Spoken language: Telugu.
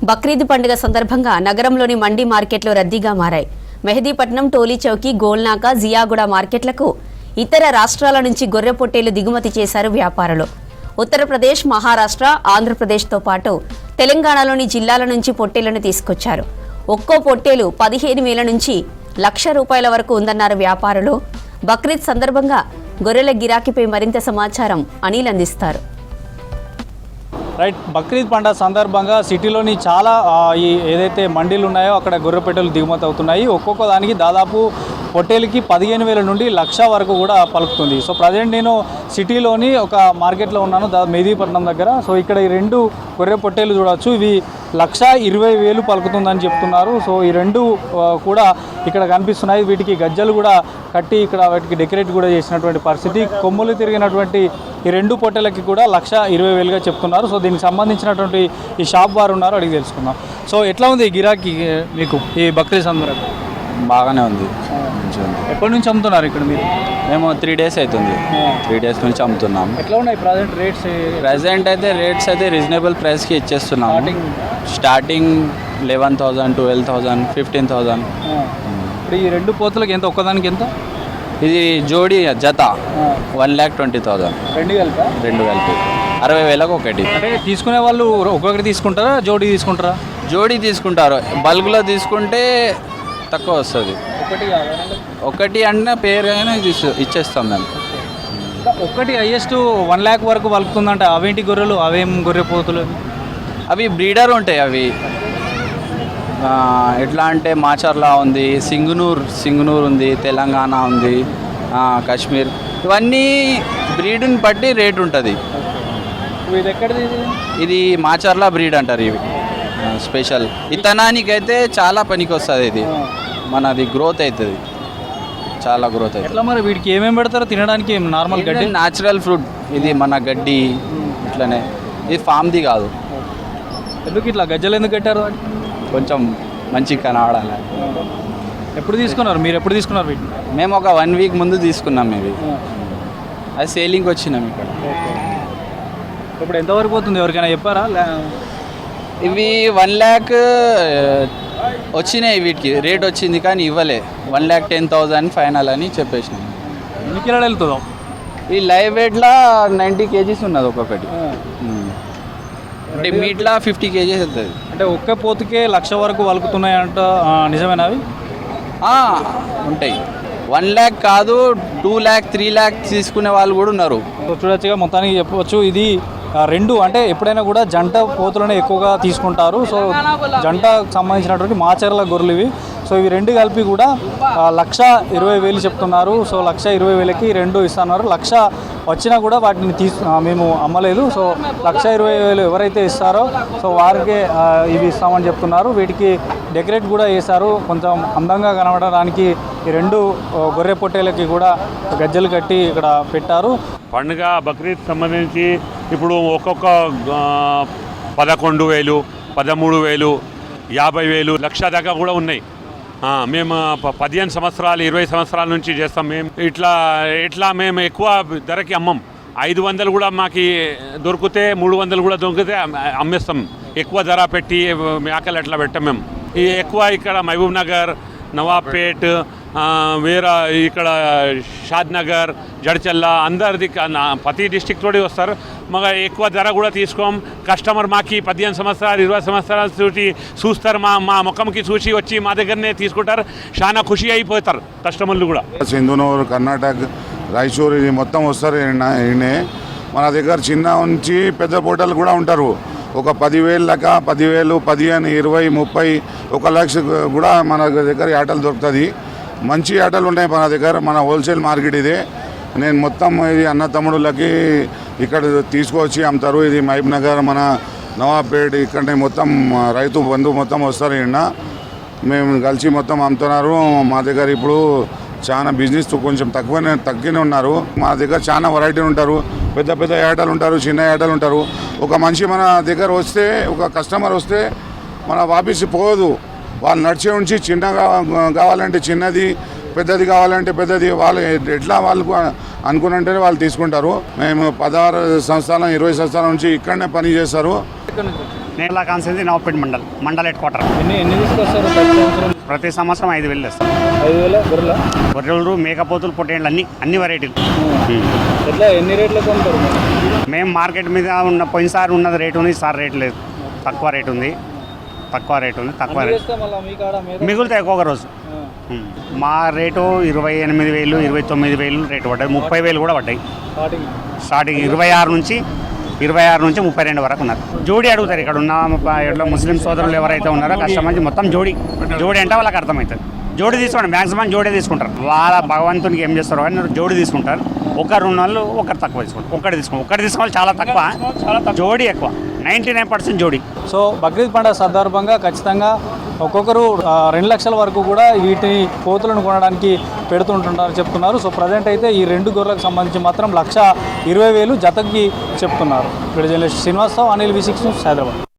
బక్రీద్ పండుగ సందర్భంగా నగరంలోని మండి మార్కెట్లు రద్దీగా మారాయి. మెహదీపట్నం, టోలీ చౌకీ, గోల్నాక, జియాగూడ మార్కెట్లకు ఇతర రాష్ట్రాల నుంచి గొర్రె పొట్టేలు దిగుమతి చేశారు వ్యాపారులు. ఉత్తరప్రదేశ్, మహారాష్ట్ర, ఆంధ్రప్రదేశ్తో పాటు తెలంగాణలోని జిల్లాల నుంచి పొట్టేళ్లను తీసుకొచ్చారు. ఒక్కో పొట్టేలు 15,000 నుంచి ₹1,00,000 వరకు ఉందన్నారు వ్యాపారులు. బక్రీద్ సందర్భంగా గొర్రెల గిరాకీపై మరింత సమాచారం అనిల్ అందిస్తారు. రైట్, బక్రీద్ పండుగ సందర్భంగా సిటీలోని చాలా ఏదైతే మండీలు ఉన్నాయో అక్కడ గొర్రె పొట్టేలు దిగుమతి అవుతున్నాయి. ఒక్కొక్క దానికి దాదాపు పొట్టేలకి 15,000 నుండి 1,00,000 వరకు కూడా పలుకుతుంది. సో ప్రజెంట్ నేను సిటీలోని ఒక మార్కెట్లో ఉన్నాను, మెహదీపట్నం దగ్గర. సో ఇక్కడ ఈ రెండు గొర్రె పొట్టేలు చూడవచ్చు. ఇవి 1,20,000 పలుకుతుందని చెప్తున్నారు. సో ఈ రెండు కూడా ఇక్కడ కనిపిస్తున్నాయి. వీటికి గజ్జలు కూడా కట్టి ఇక్కడ వాటికి డెకరేట్ కూడా చేసినటువంటి పరిస్థితి. కొమ్ములు తిరిగినటువంటి ఈ రెండు పొట్టేలకి కూడా 1,20,000గా చెప్తున్నారు. సో దీనికి సంబంధించినటువంటి ఈ షాప్ వారు ఉన్నారు, అడిగి తెలుసుకుందాం. సో ఎట్లా ఉంది గిరాకీ మీకు ఈ బక్రీద్ సందర్భంగా? బాగానే ఉంది. ఎప్పటి నుంచి అమ్ముతున్నారు ఇక్కడ మీరు? మేము 3 days అవుతుంది. 3 days నుంచి అమ్ముతున్నాం. ఎట్లా ఉన్నాయి ప్రజెంట్ రేట్స్? ప్రజెంట్ అయితే రేట్స్ అయితే రీజనబుల్ ప్రైస్కి ఇచ్చేస్తున్నాం. స్టార్టింగ్ 11,000, 12,000, 15,000. ఇప్పుడు ఈ రెండు పోతులకు ఎంత? ఒక్కదానికి ఎంత? ఇది జోడీ జత 1,20,000. రెండు కలిపి 60,000 ఒకటి. అంటే తీసుకునే వాళ్ళు ఒక్కొక్కటి తీసుకుంటారా, జోడీ తీసుకుంటారా? జోడీ తీసుకుంటారు. బల్క్లో తీసుకుంటే తక్కువ వస్తుంది. ఒకటి అంటే పేరు అయినా ఇచ్చేస్తాం మేము. ఒకటి హైయెస్ట్ 1,00,000 వరకు వలుకుతుందంట. అవేంటి గొర్రెలు? అవేం గొర్రె పోతులు? అవి బ్రీడర్ ఉంటాయి. అవి ఎట్లా అంటే మాచర్లా ఉంది, సింగనూర్ ఉంది, తెలంగాణ ఉంది, కాశ్మీర్. ఇవన్నీ బ్రీడ్ని బట్టి రేట్ ఉంటుంది. ఇది మాచర్లా బ్రీడ్ అంటారు. ఇవి స్పెషల్ ఇతనానికైతే చాలా పనికి వస్తుంది. ఇది మనది గ్రోత్ అవుతుంది, చాలా గ్రోత్ అవుతుంది. ఎట్లా మరి వీటికి ఏమేమి పెడతారో తినడానికి? నార్మల్ గడ్డి, న్యాచురల్ ఫ్రూట్. ఇది మన గడ్డి ఇట్లనే. ఇది ఫామ్ది కాదు. ఎందుకు ఇట్లా గజ్జలు ఎందుకు కట్టారు? కొంచెం మంచిగా కనబడాలి. ఎప్పుడు తీసుకున్నారు మీరు? ఎప్పుడు తీసుకున్నారు వీటిని? మేము ఒక 1 week ముందు తీసుకున్నాం. ఇవి అది సేలింగ్కి వచ్చినాం ఇక్కడ. ఇప్పుడు ఎంతవరకు పోతుంది? ఎవరికైనా చెప్పారా? ఇవి 1,00,000 వచ్చినాయి. వీటికి రేట్ వచ్చింది కానీ ఇవ్వలే. 1,10,000 ఫైనల్ అని చెప్పేసినాం. ఎన్ని కిలోలు వెళ్తుందో? ఈ లైవ్ వెయిట్లో 90 kgs ఉన్నది ఒక్కొక్కటి. అంటే మీట్లో 50 kgs వెళ్తుంది. అంటే ఒక్క పోతుకే 1,00,000 వరకు వలుకుతున్నాయంట. నిజమేనా అవి? ఉంటాయి. 1,00,000 కాదు, 2,00,000, 3,00,000 తీసుకునే వాళ్ళు కూడా ఉన్నారు. చూడొచ్చుగా మొత్తానికి చెప్పవచ్చు. ఇది రెండు అంటే ఎప్పుడైనా కూడా జంట పోతులనే ఎక్కువగా తీసుకుంటారు. సో జంటకు సంబంధించినటువంటి మాచర్ల గొర్రెలు ఇవి. సో ఇవి రెండు కలిపి కూడా 1,20,000 చెప్తున్నారు. సో 1,20,000కి రెండు ఇస్తున్నారు. 1,00,000 వచ్చినా కూడా వాటిని మేము అమ్మలేదు. సో 1,20,000 ఎవరైతే ఇస్తారో సో వారికే ఇవి ఇస్తామని చెప్తున్నారు. వీటికి డెకరేట్ కూడా చేశారు. కొంచెం అందంగా కనబడడానికి ఈ రెండు గొర్రె పొట్టేలకి కూడా గజ్జలు కట్టి ఇక్కడ పెట్టారు. పండుగ బక్రీద్ సంబంధించి ఇప్పుడు ఒక్కొక్క 11,000, 13,000, 50,000, 1,00,000 దాకా కూడా ఉన్నాయి. మేము 15 సంవత్సరాలు, 20 సంవత్సరాల నుంచి చేస్తాం. మేము ఇట్లా మేము ఎక్కువ ధరకి అమ్మం. 500 కూడా మాకు దొరికితే, 300 కూడా దొరికితే అమ్మేస్తాం. ఎక్కువ ధర పెట్టి మేకలు అట్లా పెట్టాం మేము. ఈ ఎక్కువ ఇక్కడ మహబూబ్ నగర్, నవాబ్పేట్, వేరే ఇక్కడ షాద్నగర్, జడ్చల్లా అందరిది ప్రతి డిస్టిక్ తోటి వస్తారు. మాకు ఎక్కువ ధర కూడా తీసుకోం. కస్టమర్ మాకి 15 సంవత్సరాలు, 20 సంవత్సరాలు చూస్తారు. మా ముఖంకి చూసి వచ్చి మా దగ్గరనే తీసుకుంటారు. చాలా ఖుషి అయిపోతారు కస్టమర్లు కూడా. సింధునూరు, కర్ణాటక, రాయచూరు ఇది మొత్తం వస్తారు. ఈయనే మన దగ్గర చిన్న నుంచి పెద్ద పోటలు కూడా ఉంటారు. ఒక 10,000 లెక్క, 10,000, 15, 20, 30, 1,00,000 కూడా మన దగ్గర ఆటలు దొరుకుతుంది. మంచి ఆటలు ఉంటాయి మన దగ్గర. మన హోల్సేల్ మార్కెట్ ఇదే. నేను మొత్తం ఇది అన్న తమ్ముడులకి ఇక్కడ తీసుకొచ్చి అమ్ముతారు. ఇది మహబూబ్ నగర్, మన నవాబ్పేట్ ఇక్కడ మొత్తం రైతు బంధువు మొత్తం వస్తారు. ఈయన మేము కలిసి మొత్తం అమ్ముతున్నారు. మా దగ్గర ఇప్పుడు చాలా బిజినెస్ కొంచెం తగ్గినే ఉన్నారు. మా దగ్గర చాలా వెరైటీ ఉంటారు. పెద్ద పెద్ద ఏటలు ఉంటారు, చిన్న ఏటలు ఉంటారు. ఒక మనిషి మన దగ్గర వస్తే, ఒక కస్టమర్ వస్తే మన వాపస్ పోదు. వాళ్ళు నడిచే ఉంచి చిన్నగా కావాలంటే చిన్నది, పెద్దది కావాలంటే పెద్దది. వాళ్ళు ఎట్లా వాళ్ళకు అనుకున్నంటే వాళ్ళు తీసుకుంటారు. మేము 16 సంవత్సరాల 20 సంవత్సరాల నుంచి ఇక్కడనే పని చేస్తారు. నేల కాన్సెన్సీ నవపేట మండల్ హెడ్ క్వార్టర్. ఎన్ని తీసుకొస్తారు ప్రతి సంవత్సరం 5,000 తెస్తాం. 5,000 గొర్రెల గొర్రెలు, మేకపోతులు, పొట్టేళ్ళు అన్ని వెరైటీలు. ఎట్లా ఎన్ని రేట్లకు కొంటారు? మేము మార్కెట్ మీద ఉన్న పోయినసారి ఉన్నది రేటు ఉంది, ఈసారి రేటు లేదు. తక్కువ రేటు ఉంది. తక్కువ రేటు మిగులుతాయి ఒక్కొక్క రోజు. మా రేటు 28,000, 29,000 రేటు పడ్డాయి. 30,000 కూడా పడ్డాయి. స్టార్టింగ్ 26 నుంచి 32 వరకు ఉన్నారు. జోడి అడుగుతారు ఇక్కడ ఉన్న ముస్లిం సోదరులు ఎవరైతే ఉన్నారో కస్టమర్స్ మొత్తం జోడి అంటే వాళ్ళకి అర్థమవుతుంది. జోడి తీసుకోండి, మ్యాక్సిమం జోడి తీసుకుంటారు. వాళ్ళ భగవంతునికి ఏం చేస్తారో కానీ జోడి తీసుకుంటారు. ఒకరు ఉన్న వాళ్ళు ఒకరు తక్కువ తీసుకుంటారు. ఒకటి తీసుకోవాలి చాలా తక్కువ, జోడి ఎక్కువ. 99% జోడి. సో బక్రీద్ పండుగ సందర్భంగా ఖచ్చితంగా ఒక్కొక్కరు 2 లక్షల వరకు కూడా వీటిని పోతులను కొనడానికి పెడుతుంటున్నారని చెప్తున్నారు. సో ప్రజెంట్ అయితే ఈ 2 గొర్రెలకు సంబంధించి మాత్రం 1,20,000 జతకి చెప్తున్నారు. ఇక్కడ journalist Srinivasa Rao, Anil V6 news, Hyderabad.